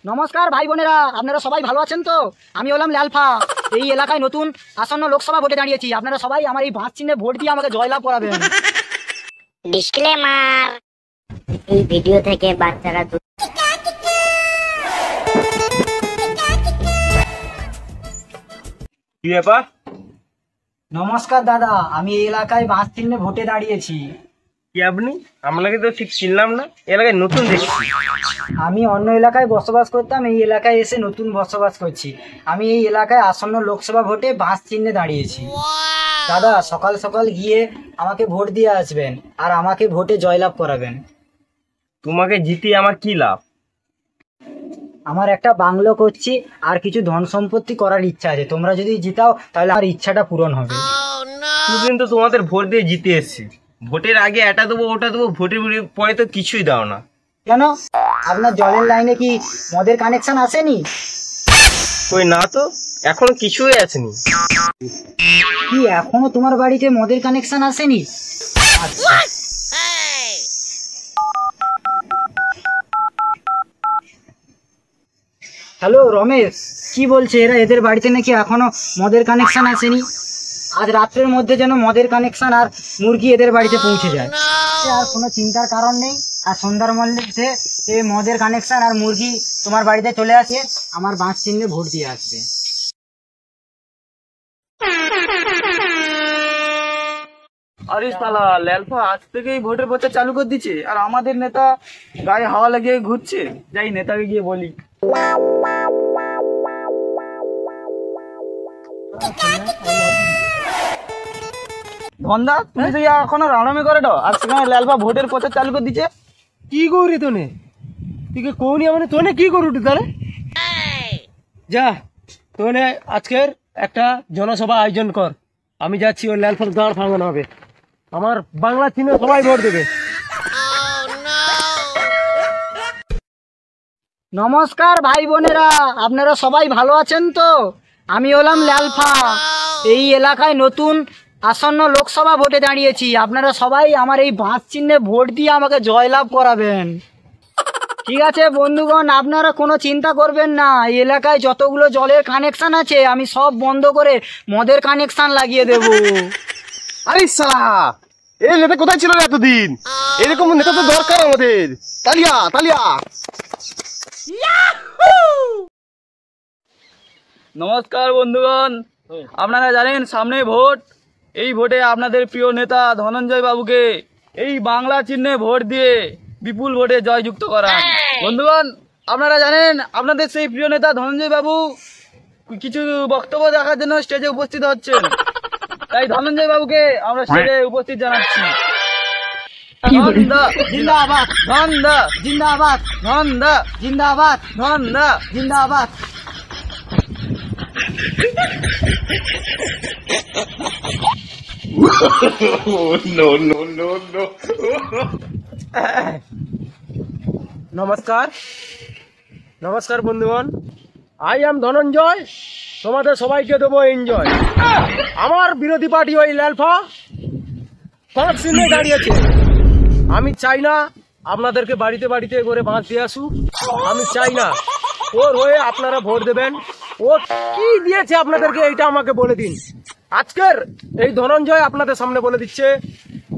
নমস্কার ভাই বোনেরা, আপনারা সবাই ভালো আছেন তো? আমি হলাম লালফা। এই এলাকায় নতুন আসন্ন লোকসভা ভোটে দাঁড়িয়েছি। আপনারা সবাই আমার এই বাঁশ চিহ্নে ভোট দিয়ে আমাকে জয়লাভ করাবেন। ডিসক্লেমার, এই ভিডিও থেকে বাচ্চারা কি ব্যাপার? নমস্কার দাদা, আমি এই এলাকায় বাঁশ চিহ্নে ভোটে দাঁড়িয়েছি। কি আপনি? আপনাকে তো ঠিক চিনলাম না, এলাকায় নতুন দেখছি। আমি অন্য এলাকায় বসবাস করতাম, এই এলাকায় এসে নতুন বসবাস করছি। আমি এই এলাকায় আসন্ন লোকসভা ভোটে বাঁশ চিহ্নে দাঁড়িয়েছি। দাদা, সকাল সকাল গিয়ে আমাকে ভোট দিয়ে আসবেন আর আমাকে ভোটে জয়লাভ করাবেন। তোমাকে জিতিয়ে আমার কি লাভ? আমার একটা বাংলো করছি আর কিছু ধন সম্পত্তি করার ইচ্ছা আছে। তোমরা যদি জিতাও তাহলে আমার ইচ্ছাটা পূরণ হবে। দুদিন তো তোমাদের ভোট দিয়ে জিতে এসেছি, ভোটের আগে এটা দেবো ওটা দেবো, ভোটের পরে তো কিছুই দাও না। কেন? আপনার জলের লাইনে কি মদের কানেকশন আসেনি? কই না তো, এখনো কিছুই আসেনি। কি এখনো তোমার বাড়িতে মদের কানেকশন আসেনি? আচ্ছা, হ্যালো রমেশ, কি বলছে এরা? এদের বাড়িতে নাকি এখনো মদের কানেকশন আসেনি। আজ রাত্রের মধ্যে যেন মদের কানেকশন আর মুরগি এদের বাড়িতে পৌঁছে যায়। আর কোনো চিন্তার কারণ নেই। আর সন্ধ্যার মধ্যে এই মদের কানেকশন আর মুরগি তোমার বাড়িতে চলে আসে, আমার বাঁশ চিহ্নে ভোট দিয়ে আসবে। আরে শালা ল্যালফা আজ থেকেই ভোটের প্রচার চালু করে দিচ্ছে, আর আমাদের নেতা গায়ে হাওয়া লাগিয়ে ঘুরছে। যাই নেতাকে গিয়ে বলি। ধন্দা, তুমি তো এখনো রানামি করে দাও, আর সেখানে ল্যালফা ভোটের প্রচার চালু করে দিচ্ছে। কি করি তোনে? তুই কৌনি মানে তোনে কি করু তাহলে? যা, তোনে আজকের একটা জনসভা আয়োজন কর। আমি যাচ্ছি, ওই ল্যালফার গাঁড় ভাঙানো হবে। আমার বাংলা চিহ্নে সবাই ভোট দেবে। নমস্কার ভাই বোনেরা, আপনারা সবাই ভালো আছেন তো? আমি হলাম লালফা। এই এলাকায় নতুন আসন্ন লোকসভা ভোটে দাঁড়িয়েছি। আপনারা সবাই আমার এই বাঁশ চিহ্নে ভোট দিয়ে আমাকে জয়লাভ করাবেন। ঠিক আছে বন্ধুগণ, আপনারা কোনো চিন্তা করবেন না। এই এলাকায় যতগুলো জলের কানেকশন আছে আমি সব বন্ধ করে মদের কানেকশন লাগিয়ে দেব। আরে শালা, এই নেতা কোথায় ছিল এতদিন? এরকম নেতা তো দরকার আমাদের। তালিয়া তালিয়া। নমস্কার বন্ধুগণ, আপনারা জানেন সামনে ভোট। এই ভোটে আপনাদের প্রিয় নেতা ধনঞ্জয় বাবুকে এই বাংলা চিহ্নে ভোট দিয়ে বিপুল ভোটে জয়যুক্ত করান। বন্ধুগণ, আপনারা জানেন আপনাদের সেই প্রিয় নেতা ধনঞ্জয় বাবু কিছু বক্তব্য দেখার জন্য স্টেজে উপস্থিত হচ্ছেন। তাই ধনঞ্জয় বাবুকে আমরা স্টেজে উপস্থিত জানাচ্ছি। ধন্দা জিন্দাবাদ, ধন্দা জিন্দাবাদ, ধন্দা জিন্দাবাদ, ধন্দা। জিন্দাবাদ। নমস্কার নমস্কার বন্ধুগণ, আই এম ধনঞ্জয়। তোমাদের সবাইকে দেবো এনজয়। আমার বিরোধী পার্টি ওই ল্যালফা বাঁশ চিহ্নে দাঁড়িয়েছে। আমি চাই না আপনাদেরকে বাড়িতে বাড়িতে করে বাঁশ দিয়ে আসুক। আমি চাই না। ওর হয়ে আপনারা ভোট দেবেন। ও কি দিয়েছে আপনাদেরকে এইটা আমাকে বলে দিন। আজকের এই ধনঞ্জয় আপনাদের সামনে বলে দিচ্ছে,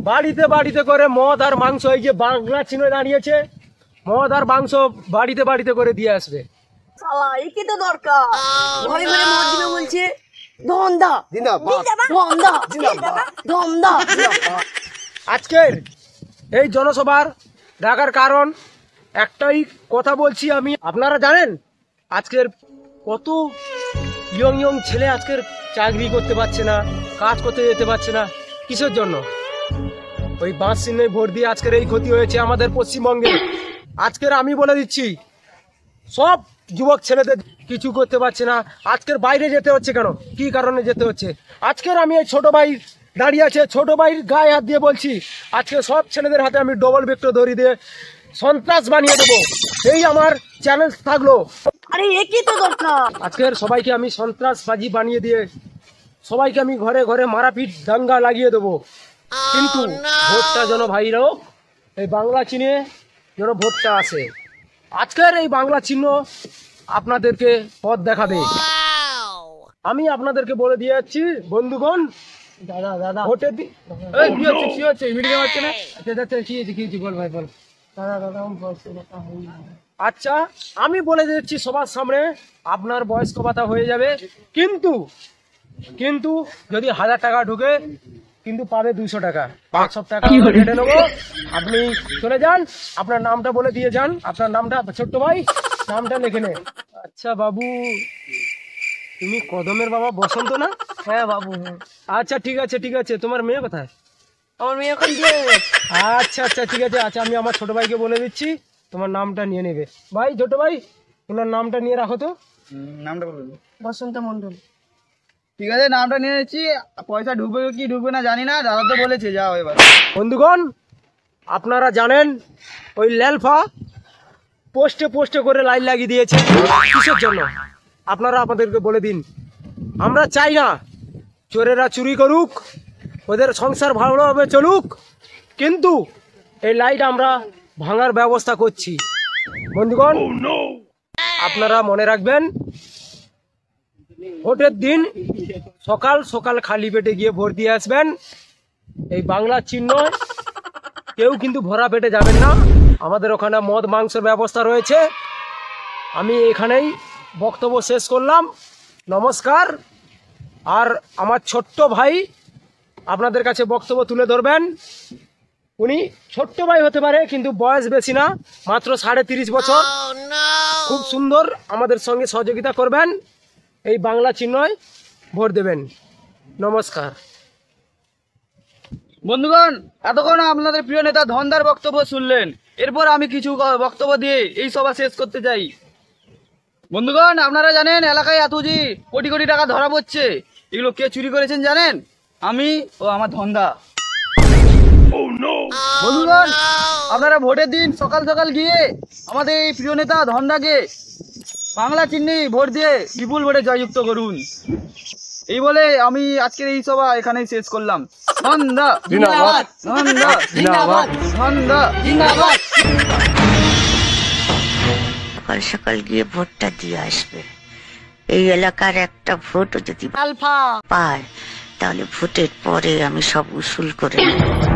বাড়িতে বাড়িতে করে মদ আর মাংস, এই যে বাংলা চিহ্নে দাঁড়িয়েছে, মদ আর মাংস বাড়িতে বাড়িতে করে দিয়ে আসবে। শালা একে তো দরকার। ঘরে ঘরে মদ দিবে বলছে। ধন্দা জিন্দাবাদ। ধন্দা ধন্দা। আজকের এই জনসভার ডাকার কারণ একটাই কথা বলছি আমি। আপনারা জানেন আজকের কত ইয়ং ছেলে আজকের চাকরি করতে পারছে না, কাজ করতে যেতে পারছে না। কিসের জন্য? ওই বাঁশ চিহ্নে ভোট দিয়ে আজকের এই ক্ষতি হয়েছে আমাদের পশ্চিমবঙ্গে। আজকের আমি বলে দিচ্ছি, সব যুবক ছেলেদের কিছু করতে পারছে না। আজকের বাইরে যেতে হচ্ছে। কেন? কি কারণে যেতে হচ্ছে? আজকের আমি এই ছোট ভাই দাঁড়িয়ে আছে, ছোট ভাইয়ের গায়ে হাত দিয়ে বলছি, আজকে সব ছেলেদের হাতে আমি ডবল ভেক্টর ধরি দিয়ে সন্ত্রাস বানিয়ে দেবো। এই আমার চ্যালেঞ্জ থাকলো। আরে একে তো দরকার। আজকের সবাইকে আমি সন্ত্রাসবাজি বানিয়ে দিয়ে সবাইকে আমি ঘরে ঘরে মারাপিট দাঙ্গা লাগিয়ে দেবো। কিন্তু ভোটটা যেন ভাইরাও এই বাংলা চিনে যেন ভোটটা আসে। আজকের এই বাংলা চিহ্ন আপনাদেরকে পথ দেখাবে। আমি আপনাদেরকে বলে দিয়ে যাচ্ছি বন্ধুগণ, দাদা দাদা ভোটের দিন এই, কি হচ্ছে মিটিং হচ্ছে না? কি বল ভাই বল। দাদা দাদা আমার বয়স্ক ভাতা হয়নি। আচ্ছা, আমি বলে দিচ্ছি সবার সামনে, আপনার বয়স্ক ভাতা হয়ে যাবে, কিন্তু কিন্তু যদি 1000 টাকা ঢুকে কিন্তু পাবে 200 টাকা। 500 টাকা কেটে নেবো। আপনি চলে যান, আপনার নামটা বলে দিয়ে যান। আপনার নামটা, ছোট্ট ভাই নামটা লিখে নে। আচ্ছা বাবু, তুমি কদমের বাবা বসন্ত না? হ্যাঁ বাবু, আচ্ছা ঠিক আছে ঠিক আছে, তোমার মেয়ে কোথায়? আমার মেয়ে এখন বিয়ে হয়ে গেছে। আচ্ছা আচ্ছা ঠিক আছে। আচ্ছা, আমি আমার ছোট ভাইকে বলে দিচ্ছি, তোমার নামটা নিয়ে নেবে। ভাই, ছোট ভাই, তোমার নামটা নিয়ে রাখো তো। নামটা বলুন। বসন্ত মন্ডল। ঠিক আছে, নামটা নিয়ে নিচ্ছি। পয়সা ঢুকবে কি ঢুকবে না জানি না, দাদা তো বলেছে, যাও এবার। বন্ধুগণ, আপনারা জানেন ওই লেলফা পোস্টে পোস্টে করে লাইন লাগিয়ে দিয়েছে, কিসের জন্য আপনারা আমাদেরকে বলে দিন। আমরা চাই না চোরেরা চুরি করুক, ওদের সংসার ভালোভাবে চলুক, কিন্তু এই লাইট আমরা ভাঙার ব্যবস্থা করছি। বন্ধুগণ, আপনারা মনে রাখবেন, ভোটের দিন সকাল সকাল খালি পেটে গিয়ে ভোট দিয়ে আসবেন। এই বাংলা চিহ্ন কেউ কিন্তু ভরা পেটে যাবেন না। আমাদের ওখানে মদ মাংসের ব্যবস্থা রয়েছে। আমি এখানেই বক্তব্য শেষ করলাম। নমস্কার। আর আমার ছোট্ট ভাই আপনাদের কাছে বক্তব্য তুলে ধরবেন। উনি ছোট্ট ভাই হতে পারে, কিন্তু বয়স বেশি না, মাত্র 30.5 বছর। খুব সুন্দর আমাদের সঙ্গে সহযোগিতা করবেন, এই বাংলা চিহ্নয় ভোট দেবেন। নমস্কার। বন্ধুগণ, এতক্ষণ আপনাদের প্রিয় নেতা ধনদার বক্তব্য শুনলেন। এরপর আমি কিছু বক্তব্য দিয়ে এই সভা শেষ করতে চাই। বন্ধুগণ, আপনারা জানেন এলাকায় এত যে কোটি কোটি টাকা ধরা পড়ছে, এগুলো কে চুরি করেছেন জানেন? আমি ও আমার ধন্দা। বন্ধুগণ, আপনারা ভোটের দিন সকাল সকাল গিয়ে আমাদের এই প্রিয় নেতা ধন্দাকে বাংলা চিহ্নে ভোট দিয়ে বিপুল ভোটে জয়যুক্ত করুন। এই বলে আমি আজকের এই সভা এখানেই শেষ করলাম। ধন্দা জিন্দাবাদ। ধন্দা জিন্দাবাদ। ধন্দা জিন্দাবাদ। সকাল সকাল গিয়ে ভোটটা দিয়ে আসবে। এই এলাকার একটা ভোটও যদি আলফা পায়, তাহলে ভোটের পরে আমি সব উসুল করে নেব।